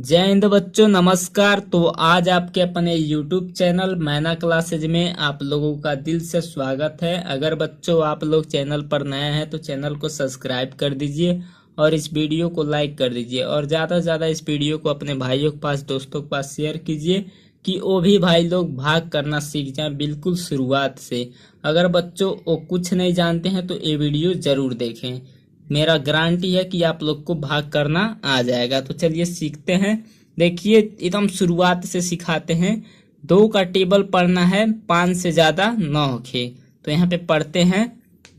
जय हिंद बच्चों, नमस्कार। तो आज आपके अपने YouTube चैनल मैना क्लासेज में आप लोगों का दिल से स्वागत है। अगर बच्चों आप लोग चैनल पर नए हैं तो चैनल को सब्सक्राइब कर दीजिए और इस वीडियो को लाइक कर दीजिए और ज़्यादा से ज़्यादा इस वीडियो को अपने भाइयों के पास, दोस्तों के पास शेयर कीजिए कि वो भी भाई लोग भाग करना सीख जाएं बिल्कुल शुरुआत से। अगर बच्चों वो कुछ नहीं जानते हैं तो ये वीडियो ज़रूर देखें। मेरा गारंटी है कि आप लोग को भाग करना आ जाएगा। तो चलिए सीखते हैं। देखिए एकदम शुरुआत से सिखाते हैं। 2 का टेबल पढ़ना है 5 से ज्यादा न होके। तो यहाँ पे पढ़ते हैं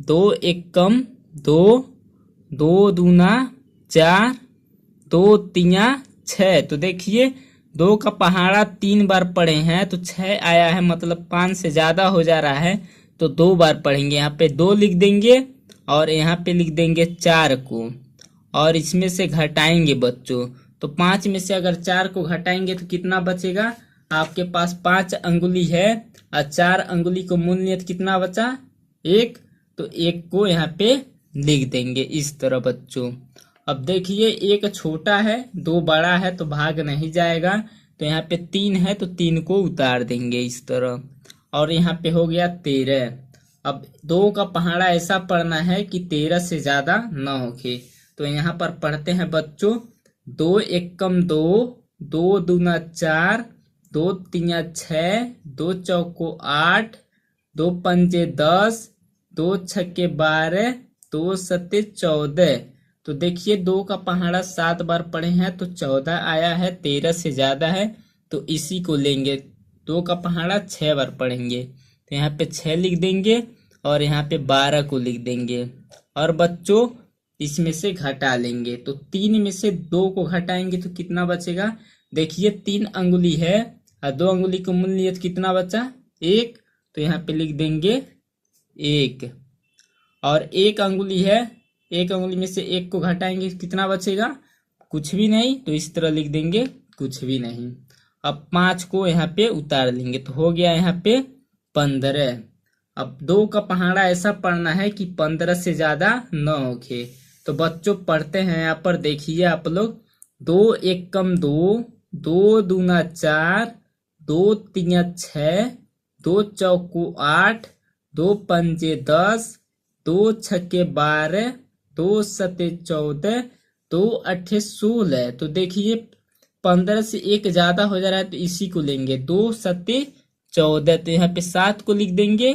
2 एक कम 2, 2 दूना 4, 2 तिया 6। तो देखिए 2 का पहाड़ा 3 बार पढ़े हैं तो 6 आया है, मतलब 5 से ज्यादा हो जा रहा है तो 2 बार पढ़ेंगे। यहाँ पे 2 लिख देंगे और यहाँ पे लिख देंगे 4 को और इसमें से घटाएंगे बच्चों। तो 5 में से अगर 4 को घटाएंगे तो कितना बचेगा? आपके पास 5 अंगुली है और 4 अंगुली को मूल कितना बचा? 1। तो 1 को यहाँ पे लिख देंगे इस तरह बच्चों। अब देखिए 1 छोटा है 2 बड़ा है तो भाग नहीं जाएगा। तो यहाँ पे 3 है तो 3 को उतार देंगे इस तरह और यहाँ पे हो गया 13। अब 2 का पहाड़ा ऐसा पढ़ना है कि 13 से ज्यादा न होके। तो यहाँ पर पढ़ते हैं बच्चों 2 एक कम 2, 2 दूना 4, 2 तिया 6, 2 चौको 8, 2 पंजे 10, 2 छक्के 12, 2 सत्ते 14। तो देखिए 2 का पहाड़ा 7 बार पढ़े हैं तो 14 आया है, 13 से ज्यादा है तो इसी को लेंगे। 2 का पहाड़ा 6 बार पढ़ेंगे तो यहाँ पे 6 लिख देंगे और यहाँ पे 12 को लिख देंगे और बच्चों इसमें से घटा लेंगे। तो 3 में से 2 को घटाएंगे तो कितना बचेगा? देखिए 3 अंगुली है और 2 अंगुली को मूल नियत कितना बचा? 1। तो यहाँ पे लिख देंगे 1 और 1 अंगुली है, 1 अंगुली में से 1 को घटाएंगे कितना बचेगा? कुछ भी नहीं। तो इस तरह लिख देंगे कुछ भी नहीं। अब 5 को यहाँ पे उतार लेंगे तो हो गया यहाँ पे 15। अब 2 का पहाड़ा ऐसा पढ़ना है कि 15 से ज्यादा न होके। तो बच्चों पढ़ते हैं यहाँ पर, देखिए आप लोग 2 एक कम 2, 2 दूना 4, 2 तिया 6, 2 चौको 8, 2 पंजे 10, 2 छक्के 12, 2 सत्ते 14, 2 अट्ठे 16। तो देखिए 15 से 1 ज्यादा हो जा रहा है तो इसी को लेंगे। 2 सत्ते 14। तो यहाँ पे 7 को लिख देंगे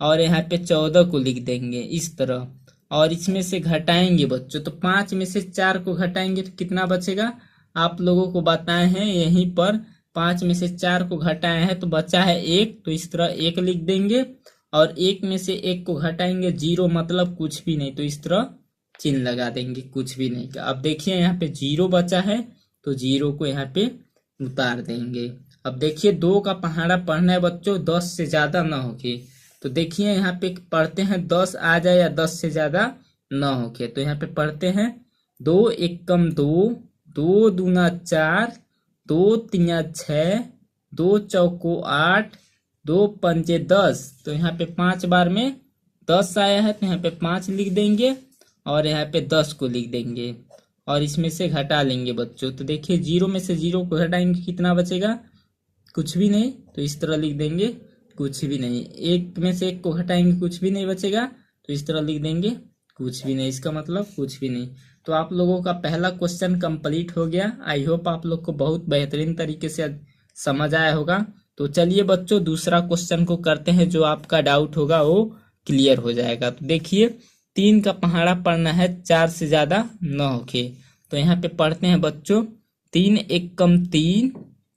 और यहाँ पे 14 को लिख देंगे इस तरह और इसमें से घटाएंगे बच्चों। तो 5 में से 4 को घटाएंगे तो कितना बचेगा? आप लोगों को बताए हैं यहीं पर। 5 में से 4 को घटाए हैं तो बचा है 1। तो इस तरह 1 लिख देंगे और 1 में से 1 को घटाएंगे 0, मतलब कुछ भी नहीं। तो इस तरह चिन्ह लगा देंगे कुछ भी नहीं का। अब देखिए यहाँ पे 0 बचा है तो 0 को यहाँ पे उतार देंगे। अब देखिए 2 का पहाड़ा पढ़ना है बच्चों 10 से ज्यादा न होके। तो देखिए यहाँ पे पढ़ते हैं 10 आ जाए या 10 से ज्यादा न होके। तो यहाँ पे पढ़ते हैं 2 एक कम 2, 2 दूना 4, 2 तिया 6, 2 चौको 8, 2 पंजे 10। तो यहाँ पे 5 बार में 10 आया है तो यहाँ पे 5 लिख देंगे और यहाँ पे 10 को लिख देंगे और इसमें से घटा लेंगे बच्चों। तो देखिए 0 में से 0 को घटाएंगे कितना बचेगा? कुछ भी नहीं। तो इस तरह लिख देंगे कुछ भी नहीं। 1 में से 1 को घटाएंगे कुछ भी नहीं बचेगा तो इस तरह लिख देंगे कुछ भी नहीं। इसका मतलब कुछ भी नहीं। तो आप लोगों का पहला क्वेश्चन कंप्लीट हो गया। आई होप आप लोग को बहुत बेहतरीन तरीके से समझ आया होगा। तो चलिए बच्चों दूसरा क्वेश्चन को करते हैं, जो आपका डाउट होगा वो क्लियर हो जाएगा। तो देखिए 3 का पहाड़ा पढ़ना है 4 से ज्यादा न होके। तो यहाँ पे पढ़ते हैं बच्चों 3 एक कम 3,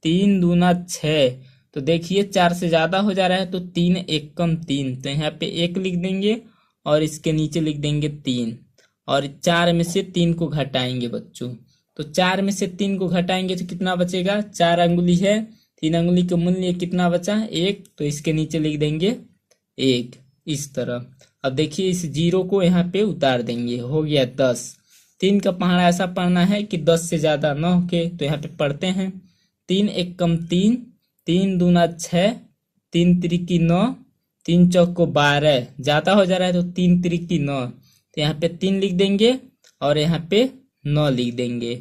3 दूना 6। तो देखिए 4 से ज्यादा हो जा रहा है तो 3 एक कम 3। तो यहाँ पे 1 लिख देंगे और इसके नीचे लिख देंगे 3 और 4 में से 3 को घटाएंगे बच्चों। तो 4 में से 3 को घटाएंगे तो कितना बचेगा? 4 अंगुली है, 3 अंगुली का मूल्य कितना बचा? 1। तो इसके नीचे लिख देंगे 1 इस तरह। अब देखिए इस 0 को यहाँ पे उतार देंगे, हो गया 10। 3 का पहाड़ा ऐसा पढ़ना है कि 10 से ज्यादा न होके। तो यहाँ पे पढ़ते हैं 3 एक कम 3, 3 दूना 6, 3 तिरिकी 9, 3 चौको 12। ज्यादा हो जा रहा है तो 3 तिरिकी 9। तो यहाँ पे 3 लिख देंगे और यहाँ पे 9 लिख देंगे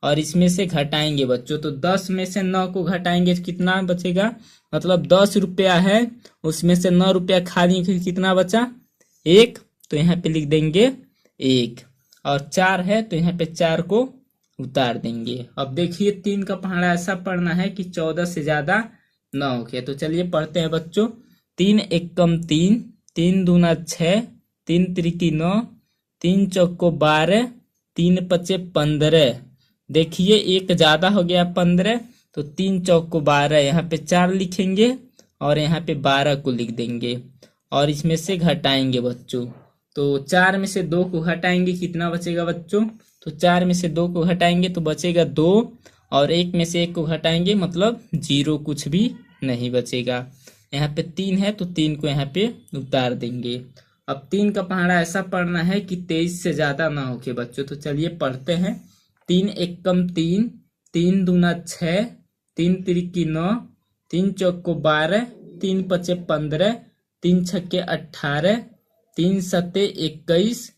और इसमें से घटाएंगे बच्चों। तो 10 में से 9 को घटाएंगे तो कितना बचेगा, मतलब 10 रुपया है, उसमें से 9 रुपया खाली, फिर कितना बचा, 1। तो यहाँ पे लिख देंगे 1। और 4 है तो यहाँ पे 4 को उतार देंगे। अब देखिए 3 का पहाड़ा ऐसा पढ़ना है कि 14 से ज्यादा ना हो। तो चलिए पढ़ते हैं बच्चों। 3 एकम 3, 3 दूना 6, 3 त्रिकी 9, 3 चौको 12, 3 पचे 15। देखिए एक ज्यादा हो गया 15, तो 3 चौको 12, यहाँ पे 4 लिखेंगे और यहाँ पे 12 को लिख देंगे और इसमें से घटाएंगे बच्चों। तो 4 में से 2 को घटाएंगे, कितना बचेगा बच्चों, तो 4 में से 2 को घटाएंगे तो बचेगा 2, और 1 में से 1 को घटाएंगे मतलब 0, कुछ भी नहीं बचेगा। यहाँ पे 3 है तो 3 को यहाँ पे उतार देंगे। अब 3 का पहाड़ा ऐसा पढ़ना है कि 23 से ज्यादा ना होके बच्चों। तो चलिए पढ़ते हैं। 3 एकम 3, 3 दूना 6, 3 तिरिकी 9, 3 चौको 12, 3 पचे 15, 3 छक्के 18, 3 सत्ते 21,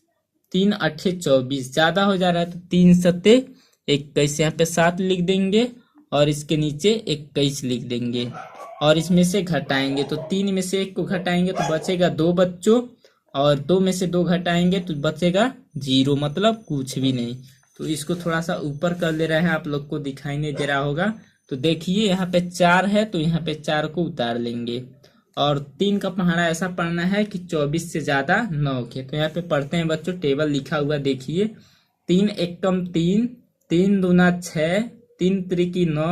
3 अट्ठे 24। ज्यादा हो जा रहा है तो 3 सत्ते 21, यहाँ पे 7 लिख देंगे और इसके नीचे 21 लिख देंगे और इसमें से घटाएंगे। तो 3 में से 1 को घटाएंगे तो बचेगा 2 बच्चों, और 2 में से 2 घटाएंगे तो बचेगा 0, मतलब कुछ भी नहीं। तो इसको थोड़ा सा ऊपर कर ले रहे हैं, आप लोग को दिखाई नहीं दे रहा होगा। तो देखिए यहाँ पे 4 है तो यहाँ पे 4 को उतार लेंगे। और 3 का पहाड़ा ऐसा पढ़ना है कि 24 से ज्यादा न होके। तो यहाँ पे पढ़ते हैं बच्चों, टेबल लिखा हुआ देखिए। 3 एकम 3, 3 दूना 6, 3 त्रिकी 9,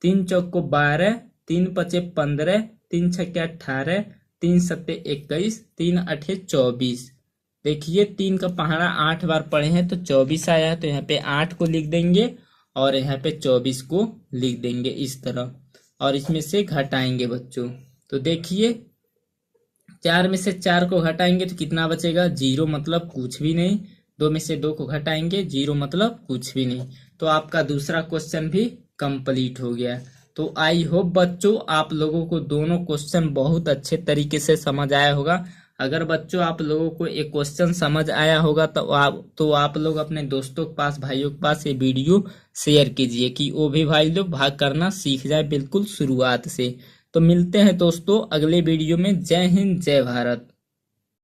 3 चौको 12, 3 पचे 15, 3 छक्के 18, 3 सत्ते 21, 3 अठे 24। देखिए 3 का पहाड़ा 8 बार पढ़े हैं तो 24 आया है। तो यहाँ पे 8 को लिख देंगे और यहाँ पे 24 को लिख देंगे इस तरह, और इसमें से घटाएंगे बच्चों। तो देखिए 4 में से 4 को घटाएंगे तो कितना बचेगा, 0, मतलब कुछ भी नहीं। 2 में से 2 को घटाएंगे, 0, मतलब कुछ भी नहीं। तो आपका दूसरा क्वेश्चन भी कंप्लीट हो गया। तो आई होप बच्चों आप लोगों को दोनों क्वेश्चन बहुत अच्छे तरीके से समझ आया होगा। अगर बच्चों आप लोगों को एक क्वेश्चन समझ आया होगा तो आप लोग अपने दोस्तों के पास, भाइयों के पास ये वीडियो शेयर कीजिए कि वो भी भाई लोग भाग करना सीख जाए बिल्कुल शुरुआत से। तो मिलते हैं दोस्तों अगले वीडियो में। जय हिंद, जय भारत।